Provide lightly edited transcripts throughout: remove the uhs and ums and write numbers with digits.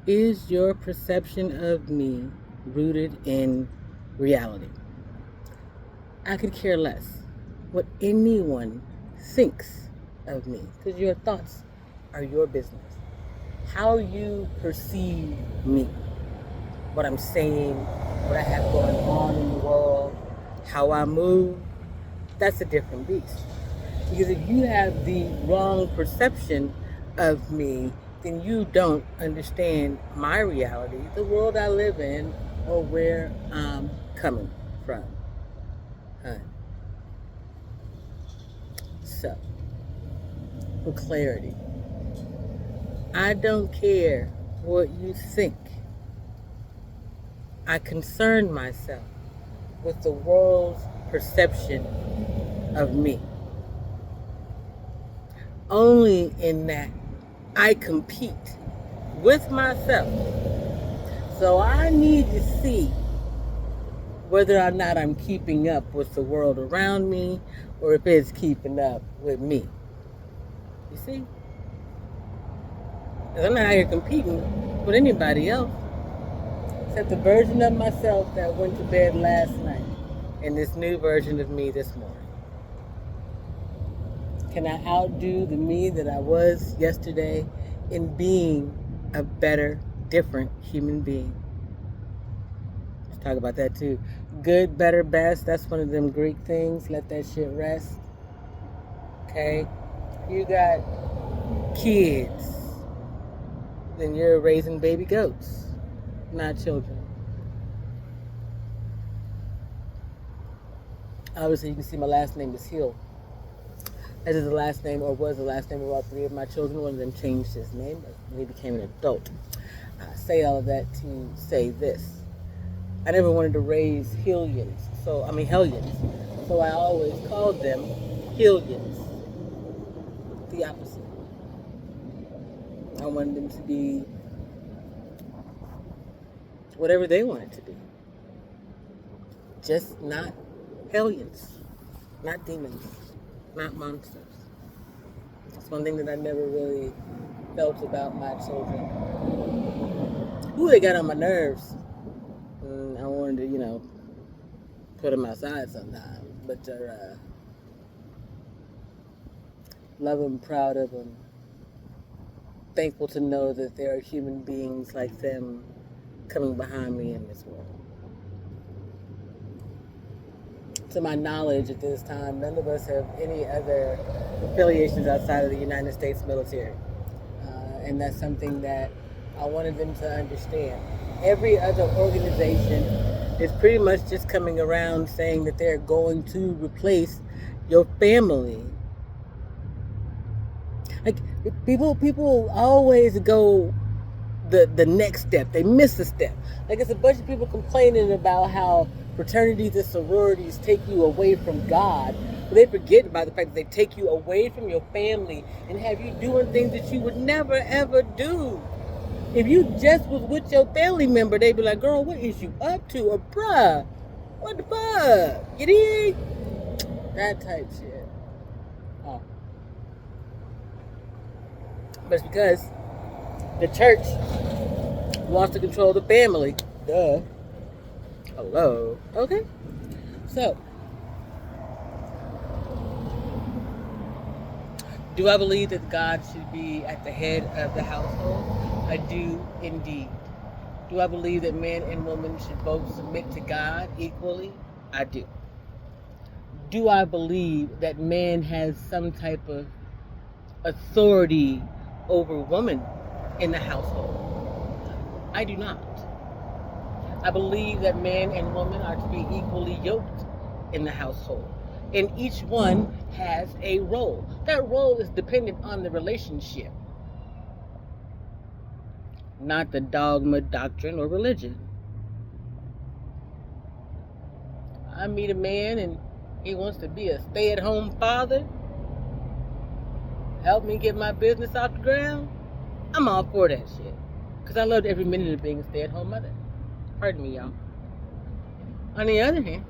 Is your perception of me rooted in reality? I could care less what anyone thinks of me because your thoughts are your business. How you perceive me, what I'm saying, what I have going on in the world, how I move, that's a different beast. Because if you have the wrong perception of me, then you don't understand my reality, the world I live in, or where I'm coming from. Huh. So, for clarity, I don't care what you think. I concern myself with the world's perception of me. Only in that I compete with myself. So I need to see whether or not I'm keeping up with the world around me or if it's keeping up with me. You see? Because I'm not out here competing with anybody else except the version of myself that went to bed last night and this new version of me this morning. Can I outdo the me that I was yesterday in being a better, different human being? Let's talk about that too. Good, better, best. That's one of them Greek things. Let that shit rest. Okay? You got kids, then you're raising baby goats, not children. Obviously, you can see my last name is Hill. That is the last name, or was the last name of all three of my children. One of them changed his name when he became an adult. I say all of that to say this. I never wanted to raise Hellions. So I always called them Hellions. The opposite. I wanted them to be whatever they wanted to be. Just not hellions, not demons, not monsters. That's one thing that I never really felt about my children. Ooh, they got on my nerves. I wanted to, put them outside sometimes. But love them, proud of them, thankful to know that there are human beings like them coming behind me in this world. To my knowledge at this time, none of us have any other affiliations outside of the United States military. And that's something that I wanted them to understand. Every other organization is pretty much just coming around saying that they're going to replace your family. Like people always go the next step. They miss a step. Like it's a bunch of people complaining about how fraternities and sororities take you away from God. But they forget about the fact that they take you away from your family and have you doing things that you would never ever do. If you just was with your family member, they'd be like, girl, what is you up to? Or bruh, what the fuck? You dig? That type shit. Oh. But it's because the church wants to control the family. Duh. Hello. Okay. So, do I believe that God should be at the head of the household? I do indeed. Do I believe that man and woman should both submit to God equally? I do. Do I believe that man has some type of authority over woman in the household? I do not. I believe that man and woman are to be equally yoked in the household. And each one has a role. That role is dependent on the relationship, not the dogma, doctrine, or religion. I meet a man and he wants to be a stay-at-home father, help me get my business off the ground. I'm all for that shit. Because I loved every minute of being a stay-at-home mother. Pardon me, y'all. On the other hand,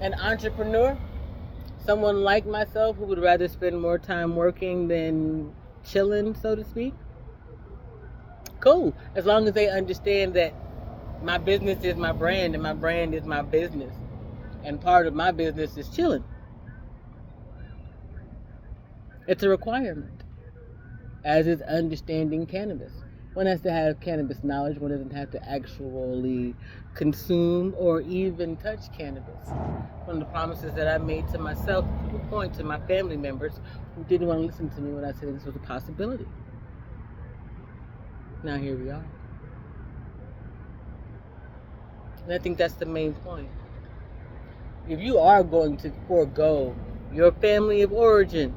an entrepreneur, someone like myself who would rather spend more time working than chilling, so to speak, Cool. As long as they understand that my business is my brand and my brand is my business. And part of my business is chilling. It's a requirement, as is understanding cannabis. One has to have cannabis knowledge. One doesn't have to actually consume or even touch cannabis. One of the promises that I made to myself, to a point, to my family members who didn't want to listen to me when I said this was a possibility. Now here we are. And I think that's the main point. If you are going to forego your family of origin,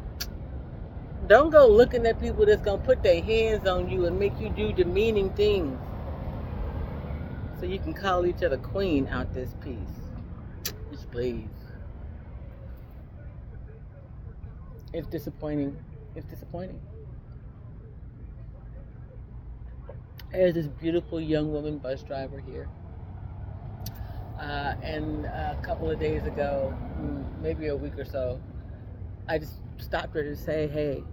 don't go looking at people that's going to put their hands on you and make you do demeaning things so you can call each other queen out this piece. Just please. It's disappointing. It's disappointing. There's this beautiful young woman bus driver here. And a couple of days ago, maybe a week or so, I just stopped her to say, hey,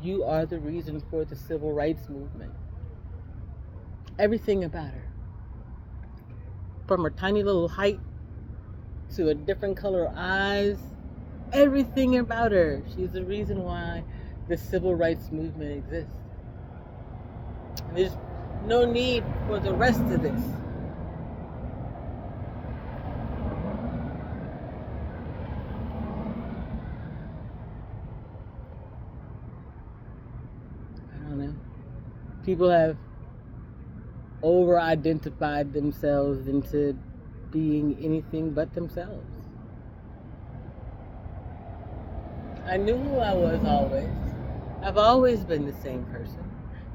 you are the reason for the civil rights movement. Everything about her. From her tiny little height to a different color eyes, everything about her. She's the reason why the civil rights movement exists. And there's no need for the rest of this. People have over-identified themselves into being anything but themselves. I knew who I was always. I've always been the same person.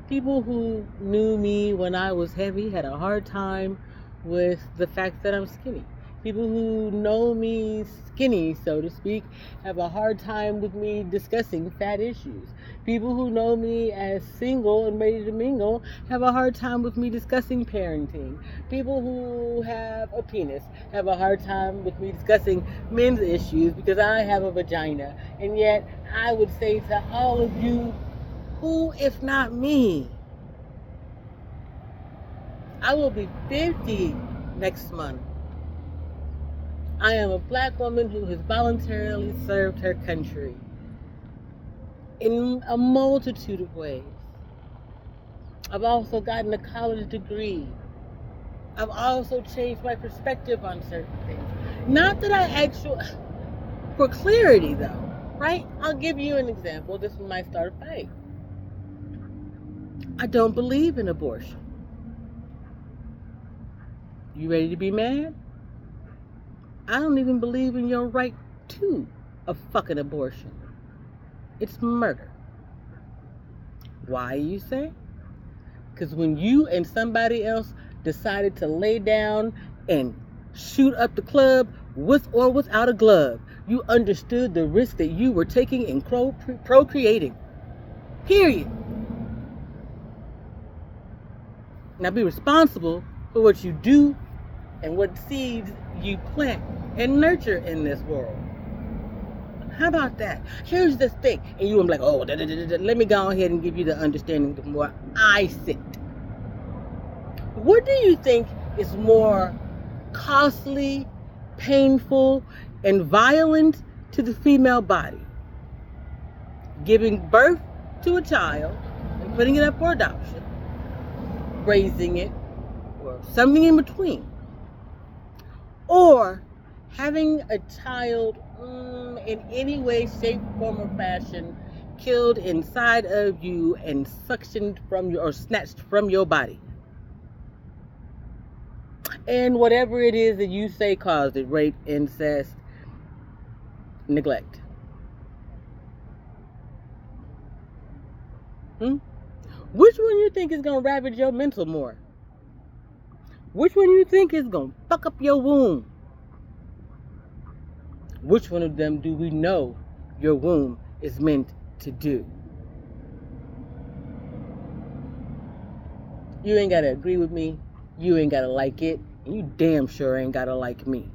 People who knew me when I was heavy had a hard time with the fact that I'm skinny. People who know me skinny, so to speak, have a hard time with me discussing fat issues. People who know me as single and ready to mingle have a hard time with me discussing parenting. People who have a penis have a hard time with me discussing men's issues because I have a vagina. And yet, I would say to all of you, who if not me? I will be 50 next month. I am a black woman who has voluntarily served her country in a multitude of ways. I've also gotten a college degree. I've also changed my perspective on certain things. Not that I actually, for clarity though, right? I'll give you an example. This might start a fight. I don't believe in abortion. You ready to be mad? I don't even believe in your right to a fucking abortion. It's murder. Why, you say? Because when you and somebody else decided to lay down and shoot up the club with or without a glove, you understood the risk that you were taking in procreating. Period. Now be responsible for what you do and what seeds you plant and nurture in this world. How about that? Here's the thing. And you were like, oh, let me go ahead and give you the understanding from where I sit. What do you think is more costly, painful, and violent to the female body? Giving birth to a child and putting it up for adoption, raising it, or something in between, or having a child in any way, shape, form, or fashion killed inside of you and suctioned from you or snatched from your body. And whatever it is that you say caused it, rape, incest, neglect. Which one you think is going to ravage your mental more? Which one you think is going to fuck up your womb? Which one of them do we know your womb is meant to do? You ain't got to agree with me. You ain't got to like it. And you damn sure ain't got to like me.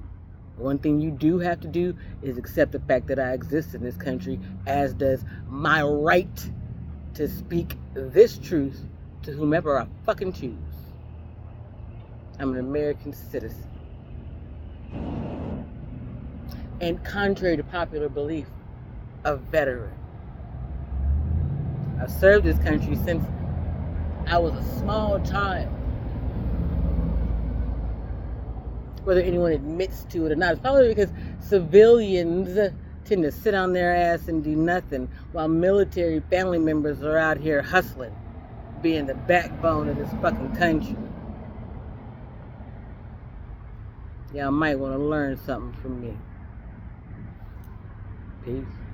One thing you do have to do is accept the fact that I exist in this country, as does my right to speak this truth to whomever I fucking choose. I'm an American citizen. And contrary to popular belief, a veteran. I've served this country since I was a small child. Whether anyone admits to it or not, it's probably because civilians tend to sit on their ass and do nothing while military family members are out here hustling, being the backbone of this fucking country. Y'all might want to learn something from me. Peace.